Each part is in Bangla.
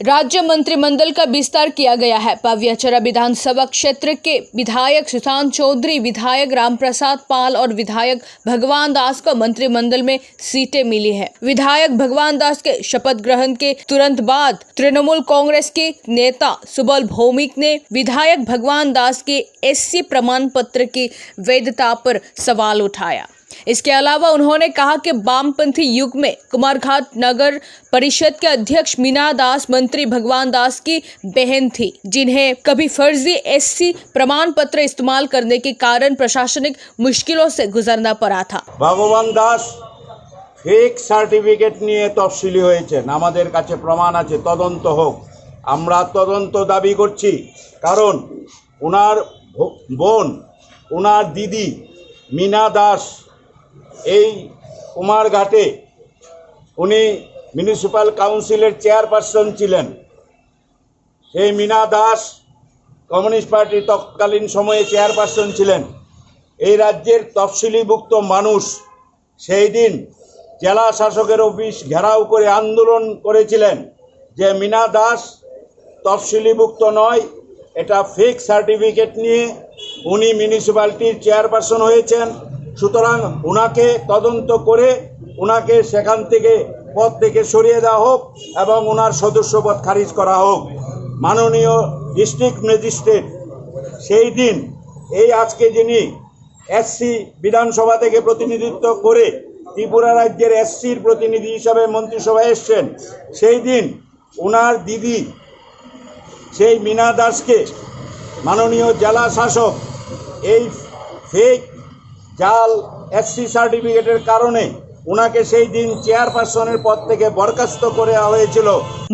राज्य मंत्रिमंडल का विस्तार किया गया है। पावियाचरा विधानसभा क्षेत्र के विधायक सुशांत चौधरी, विधायक रामप्रसाद पाल और विधायक भगवान दास को मंत्रिमंडल में सीटें मिली है। विधायक भगवान दास के शपथ ग्रहण के तुरंत बाद तृणमूल कांग्रेस के नेता सुबल भौमिक ने विधायक भगवान दास के एससी प्रमाण पत्र की वैधता पर सवाल उठाया। इसके अलावा उन्होंने कहा कि वामपंथी युग में कुमारघाट नगर परिषद के अध्यक्ष मीना दास मंत्री भगवान दास की बहन थी, जिन्हें कभी फर्जी एससी प्रमाण पत्र इस्तेमाल करने के कारण प्रशासनिक मुश्किलों से गुजरना पड़ा था। भगवान दास फेक सार्टिफिकेट निये तफसिली হয়েছেন, আমাদের কাছে প্রমাণ আছে, তদন্ত হোক। আমরা তদন্ত দাবি করছি, কারণ ওনার বোন, ওনার দিদি मीना दास এই কুমারঘাটে উনি মিউনিসিপ্যাল কাউন্সিলের চেয়ারপারসন ছিলেন। সেই मीना দাস কমিউনিস্ট পার্টির তৎকালীন সময়ে চেয়ারপারসন ছিলেন। এই রাজ্যের তফসিলিভুক্ত মানুষ সেই দিন জেলা শাসকের অফিস ঘেরাও করে আন্দোলন করেছিলেন যে मीना দাস তফসিলিভুক্ত নয়, এটা ফেক সার্টিফিকেট নিয়ে উনি মিউনিসিপ্যালিটির চেয়ারপারসন হয়েছেন। সুতরাং ওনাকে তদন্ত করে ওনাকে সেখান থেকে পদ থেকে সরিয়ে দেওয়া হোক এবং ওনার সদস্যপদ খারিজ করা হোক। মাননীয় ডিস্ট্রিক্ট ম্যাজিস্ট্রেট সেই দিন এই আজকে যিনি এসসি বিধানসভা থেকে প্রতিনিধিত্ব করে ত্রিপুরা রাজ্যের এসসির প্রতিনিধি হিসাবে মন্ত্রিসভায় এসছেন, সেই দিন ওনার দিদি সেই मीना দাসকে মাননীয় জেলা শাসক এই ফেক জাল এসসি সার্টিফিকেটের কারণে उनके সেই দিন চেয়ারপারসনের পদ থেকে বরখাস্ত করে দেওয়া হয়েছিল।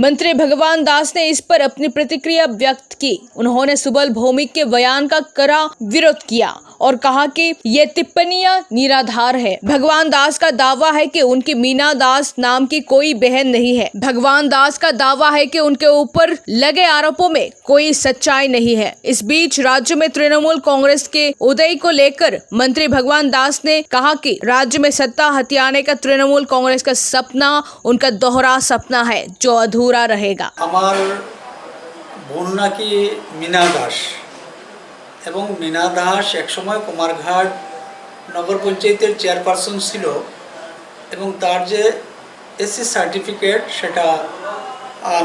मंत्री भगवान दास ने इस पर अपनी प्रतिक्रिया व्यक्त की। उन्होंने सुबल भौमिक के बयान का कड़ा विरोध किया और कहा कि ये टिप्पणियां निराधार है। भगवान दास का दावा है कि उनकी मीना दास नाम की कोई बहन नहीं है। भगवान दास का दावा है कि उनके ऊपर लगे आरोपों में कोई सच्चाई नहीं है। इस बीच राज्य में तृणमूल कांग्रेस के उदय को लेकर मंत्री भगवान दास ने कहा कि राज्य में सत्ता हथियाने का तृणमूल कांग्रेस का सपना उनका दोहरा सपना है जो अधूरा रहेगा। আমার বোন নাকি मीना দাস এবং मीना দাস একসময় কুমারঘাট নগর পঞ্চায়েতের চেয়ারপারসন ছিল এবং তার যে এসসি সার্টিফিকেট সেটা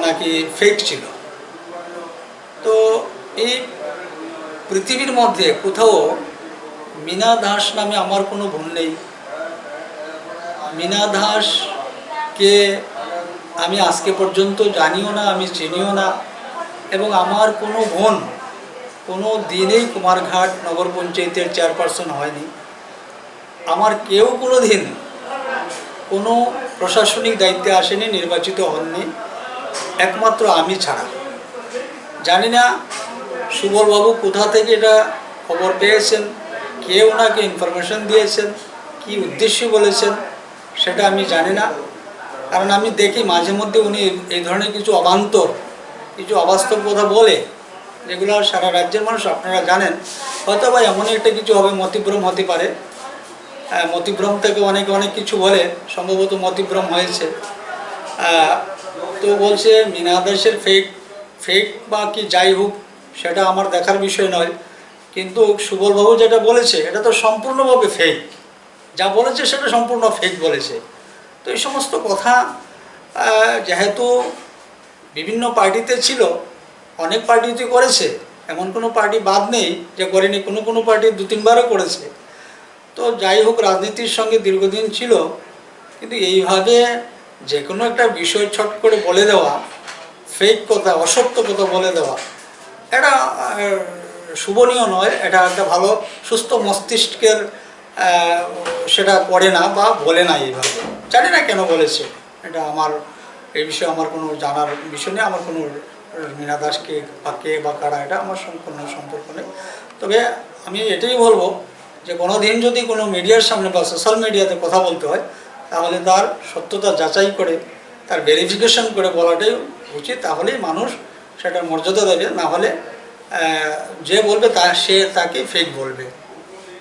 নাকি ফেক ছিল। তো এই পৃথিবীর মধ্যে কোথাও मीना দাস নামে আমার কোনো বোন নেই। मीना দাস কে আমি আজকে পর্যন্ত জানিও না, আমি চিনিও না এবং আমার কোনো বোন কোনো দিনেই কুমারঘাট নগর পঞ্চায়েতের চেয়ারপারসন হয়নি। আমার কেউ কোনো দিন কোনো প্রশাসনিক দায়িত্বে আসেনি, নির্বাচিত হননি, একমাত্র আমি ছাড়া। জানি না সুবলবাবু কোথা থেকে এটা খবর পেয়েছেন, কে ওনাকে ইনফরমেশন দিয়েছেন, কি উদ্দেশ্যে বলেছেন সেটা আমি জানি না। কারণ আমি দেখি মাঝে মধ্যে উনি এই ধরনের কিছু অবান্তর, কিছু অবাস্তব কথা বলে, যেগুলো সারা রাজ্যের মানুষ আপনারা জানেন। হয়তো বা এমন একটা কিছু হবে, মতিভ্রম হতে পারে। মতিভ্রম থেকে অনেকে অনেক কিছু বলে, সম্ভবত মতিভ্রম হয়েছে। তো বলছে मीना দাসের ফেক বা কি যাই হোক সেটা আমার দেখার বিষয় নয়, কিন্তু সুবলবাবু যেটা বলেছে এটা তো সম্পূর্ণভাবে ফেক। যা বলেছে সেটা সম্পূর্ণ ফেক বলেছে। তো এই সমস্ত কথা যেহেতু বিভিন্ন পার্টিতে ছিল, অনেক পার্টিতে করেছে, এমন কোনো পার্টি বাদ নেই যে করেনি, কোনো পার্টি দু তিনবারও করেছে। তো যাই হোক, রাজনীতির সঙ্গে দীর্ঘদিন ছিল, কিন্তু এইভাবে যে কোনো একটা বিষয় ছট করে বলে দেওয়া, ফেক কথা, অসত্য কথা বলে দেওয়া, এটা শুভনীয় নয়। এটা একটা ভালো সুস্থ মস্তিষ্কের সেটা করে না বা বলে না এইভাবে। জানি না কেন বলেছে, এটা আমার এই বিষয়ে আমার কোনো জানার বিষয় নেই। আমার কোনো मीना দাসকে বা কে বা কারা এটা আমার সম্পূর্ণ সম্পর্ক নেই। তবে আমি এটাই বলবো যে কোনো দিন যদি কোনো মিডিয়ার সামনে বা সোশ্যাল মিডিয়াতে কথা বলতে হয় তাহলে তার সত্যতা যাচাই করে, তার ভেরিফিকেশন করে বলাটাই উচিত। তাহলেই মানুষ সেটার মর্যাদা দেবে, না হলে যে বলবে সে তাকে ফেক বলবে।